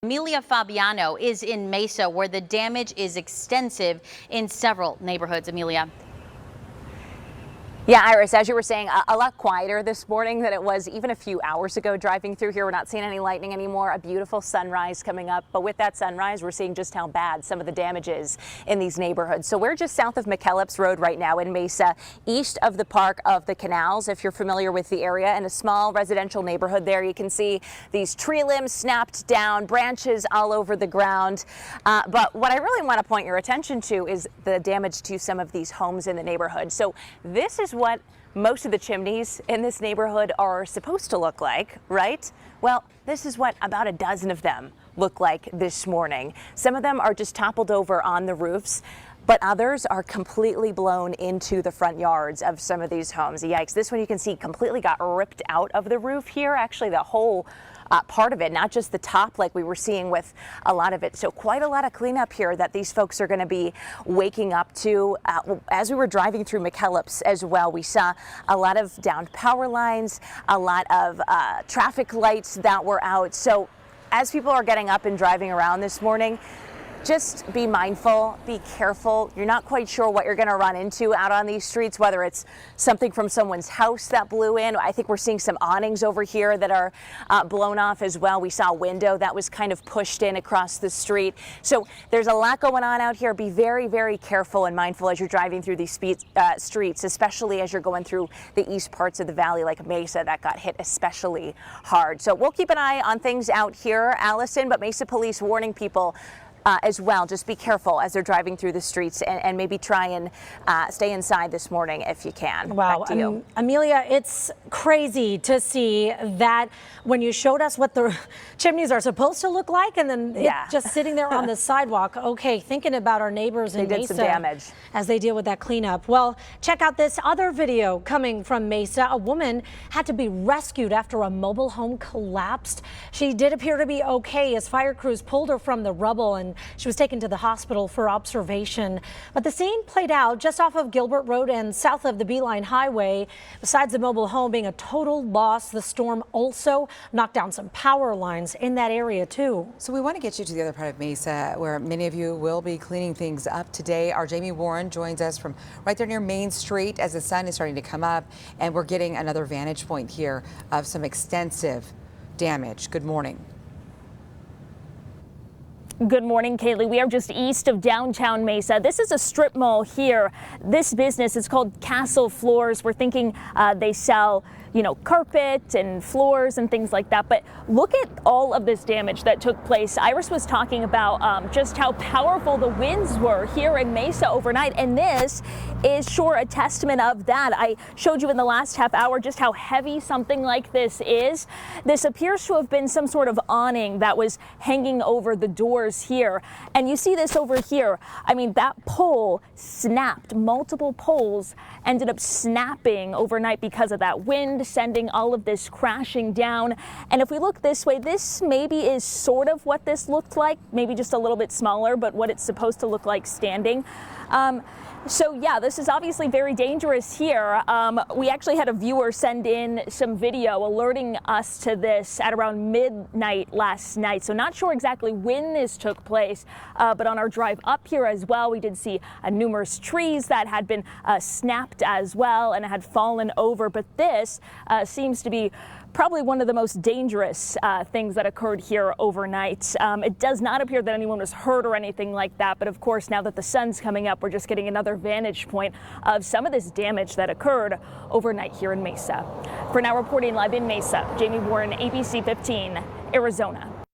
Amelia Fabiano is in Mesa, where the damage is extensive in several neighborhoods. Amelia. Yeah, Iris, as you were saying, a lot quieter this morning than it was even a few hours ago driving through here. We're not seeing any lightning anymore. A beautiful sunrise coming up. But with that sunrise, we're seeing just how bad some of the damage is in these neighborhoods. So we're just south of McKellips Road right now in Mesa, east of the Park of the Canals, if you're familiar with the area. In a small residential neighborhood there, you can see these tree limbs snapped down, branches all over the ground. But what I really want to point your attention to is the damage to some of these homes in the neighborhood. So this is what most of the chimneys in this neighborhood are supposed to look like, right? Well, this is what about a dozen of them look like this morning. Some of them are just toppled over on the roofs, but others are completely blown into the front yards of some of these homes. Yikes. This one you can see completely got ripped out of the roof here. Actually, the whole part of it, not just the top like we were seeing with a lot of it. So quite a lot of cleanup here that these folks are going to be waking up to. As we were driving through McKellips as well, we saw a lot of downed power lines, a lot of traffic lights that were out. So as people are getting up and driving around this morning, just be mindful, be careful. You're not quite sure what you're going to run into out on these streets, whether it's something from someone's house that blew in. I think we're seeing some awnings over here that are blown off as well. We saw a window that was kind of pushed in across the street. So there's a lot going on out here. Be very, very careful and mindful as you're driving through these streets, especially as you're going through the east parts of the valley like Mesa that got hit especially hard. So we'll keep an eye on things out here, Allison, but Mesa police warning people as well. Just be careful as they're driving through the streets and maybe try and stay inside this morning if you can. Wow. Back to you. Amelia, it's crazy to see that when you showed us what the chimneys are supposed to look like and then just sitting there on the sidewalk. Okay, thinking about our neighbors in Mesa some damage as they deal with that cleanup. Well, check out this other video coming from Mesa. A woman had to be rescued after a mobile home collapsed. She did appear to be okay as fire crews pulled her from the rubble, and she was taken to the hospital for observation. But the scene played out just off of Gilbert Road and south of the Beeline Highway. Besides the mobile home being a total loss, the storm also knocked down some power lines in that area too. So we want to get you to the other part of Mesa, where many of you will be cleaning things up today. Our Jamie Warren joins us from right there near Main Street as the sun is starting to come up, and we're getting another vantage point here of some extensive damage. Good morning. Good morning, Kaylee. We are just east of downtown Mesa. This is a strip mall here. This business is called Castle Floors. We're thinking they sell, carpet and floors and things like that. But look at all of this damage that took place. Iris was talking about just how powerful the winds were here in Mesa overnight. And this is sure a testament of that. I showed you in the last half hour just how heavy something like this is. This appears to have been some sort of awning that was hanging over the doors here. And you see this over here. I mean, that pole snapped. Multiple poles ended up snapping overnight because of that wind, sending all of this crashing down. And if we look this way, this maybe is sort of what this looked like, maybe just a little bit smaller, but what it's supposed to look like standing. So yeah, this is obviously very dangerous here. We actually had a viewer send in some video alerting us to this at around midnight last night. So not sure exactly when this took place, but on our drive up here as well, we did see numerous trees that had been snapped as well and had fallen over. But this seems to be probably one of the most dangerous things that occurred here overnight. It does not appear that anyone was hurt or anything like that, but of course, now that the sun's coming up, we're just getting another vantage point of some of this damage that occurred overnight here in Mesa. For now, reporting live in Mesa, Jamie Warren, ABC 15, Arizona.